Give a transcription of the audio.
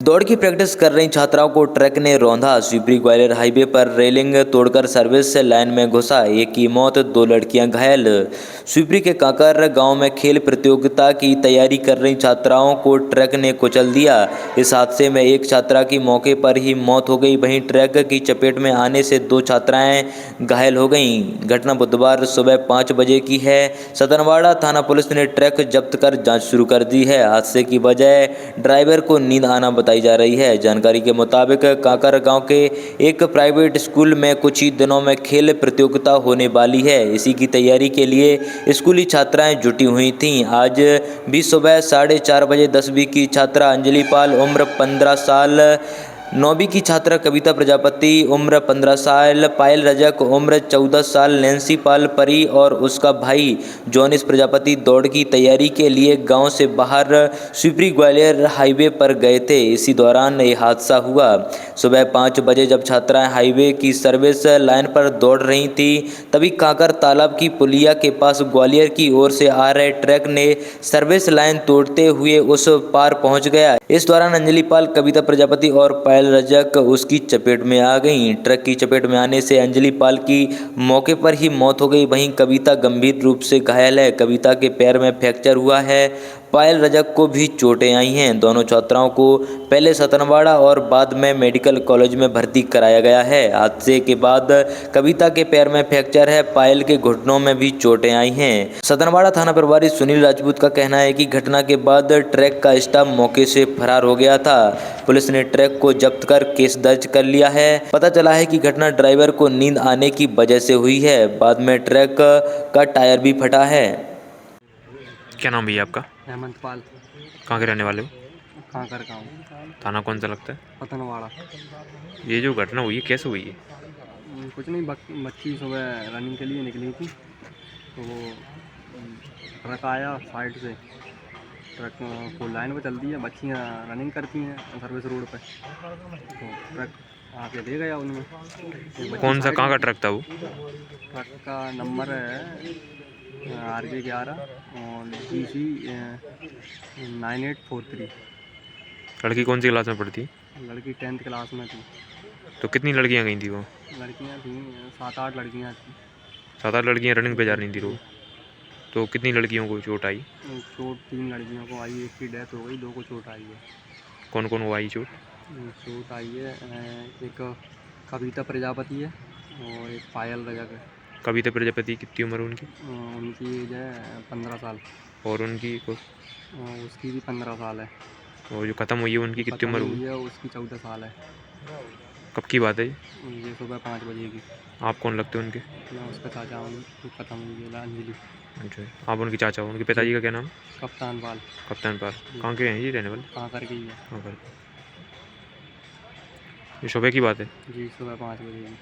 दौड़ की प्रैक्टिस कर रही छात्राओं को ट्रक ने रौंदा। शिवपुरी ग्वालियर हाईवे पर रेलिंग तोड़कर सर्विस लाइन में घुसा, एक की मौत, दो लड़कियां घायल। शिवपुरी के काकर गांव में खेल प्रतियोगिता की तैयारी कर रही छात्राओं को ट्रक ने कुचल दिया। इस हादसे में एक छात्रा की मौके पर ही मौत हो गई, वहीं ट्रक की चपेट में आने से दो छात्राएं घायल हो गईं। घटना बुधवार सुबह 5 बजे की है। सतनवाड़ा थाना पुलिस ने ट्रक जब्त कर जांच शुरू कर दी है। हादसे की वजह ड्राइवर को नींद आना बताई जा रही है। जानकारी के मुताबिक काकर गांव के एक प्राइवेट स्कूल में कुछ ही दिनों में खेल प्रतियोगिता होने वाली है। इसी की तैयारी के लिए स्कूली छात्राएं जुटी हुई थीं। आज भी सुबह 4:30 बजे 10वीं की छात्रा अंजलि पाल उम्र 15 साल, 9वीं की छात्रा कविता प्रजापति उम्र 15 साल, पायल रजक उम्र 14 साल, नैन्सी पाल परी और उसका भाई जॉनिस प्रजापति दौड़ की तैयारी के लिए गांव से बाहर शिवपुरी ग्वालियर हाईवे पर गए थे। इसी दौरान ये हादसा हुआ। सुबह 5 बजे जब छात्राएं हाईवे की सर्विस लाइन पर दौड़ रही थी, तभी काकर तालाब की पुलिया के पास ग्वालियर की ओर से आ रहे ट्रक ने सर्विस लाइन तोड़ते हुए उस पार पहुंच गया। इस दौरान अंजलि पाल, कविता प्रजापति और पायल रजक उसकी चपेट में आ गईं। ट्रक की चपेट में आने से अंजलि पाल की मौके पर ही मौत हो गई, वहीं कविता गंभीर रूप से घायल है। कविता के पैर में फ्रैक्चर हुआ है। पायल रजक को भी चोटें आई हैं। दोनों छात्राओं को पहले सतनवाड़ा और बाद में मेडिकल कॉलेज में भर्ती कराया गया है। हादसे के बाद कविता के पैर में फ्रैक्चर है, पायल के घुटनों में भी चोटें आई हैं। सतनवाड़ा थाना प्रभारी सुनील राजपूत का कहना है कि घटना के बाद ट्रक का स्टाफ मौके से फरार हो गया था। पुलिस ने ट्रक को जब्त कर केस दर्ज कर लिया है। पता चला है कि घटना ड्राइवर को नींद आने की वजह से हुई है। बाद में ट्रक का टायर भी फटा है। क्या नाम भैया आपका? हेमंत पाल। कहाँ के रहने वाले हो? काकर गाँव, थाना कौन सा लगता है? पतनवाड़ा। ये जो घटना हुई है कैसे हुई है? कुछ नहीं, बच्ची सुबह रनिंग के लिए निकली थी तो वो ट्रक आया साइड से। ट्रक को लाइन पे चल दी है, बच्चियाँ रनिंग करती हैं सर्विस रोड पे, तो ट्रक आके दे गया उनमें। कौन सा, कहाँ का ट्रक था वो? ट्रक का नंबर है RJ11 और GC 9843। लड़की कौन सी क्लास में पढ़ती? लड़की 10th क्लास में थी। तो कितनी लड़कियां गई थी वो? लड़कियां थी 7-8 लड़कियां थी। 7-8 लड़कियां रनिंग पे जा रही थी रोज। तो कितनी लड़कियों को चोट आई? चोट 3 लड़कियों को आई, एक की डेथ हो गई, 2 को चोट आई है। कौन कौन को आई चोट? चोट आई है एक कविता प्रजापति है और एक पायल रजक है। कविता प्रजापति कितनी उम्र उनकी? उनकी एज है 15 साल। और उनकी उसकी भी 15 साल है। और जो ख़त्म हुई है उनकी कितनी उम्र हुई? है उसकी 14 साल है। कब की बात है ये सुबह 5 बजे की। आप कौन लगते हैं उनके? मैं उसका चाचा हूँ, खत्म हुई है अंजलि। अच्छा, आप उनके चाचा हो। उनके पिताजी का क्या नाम? कप्तान पाल। कप्तान पाल। कहाँ के हैं ये रहने वाले? कहाँ करके ही है। कहाँ पर? ये सुबह की बात है? जी सुबह 5 बजे की।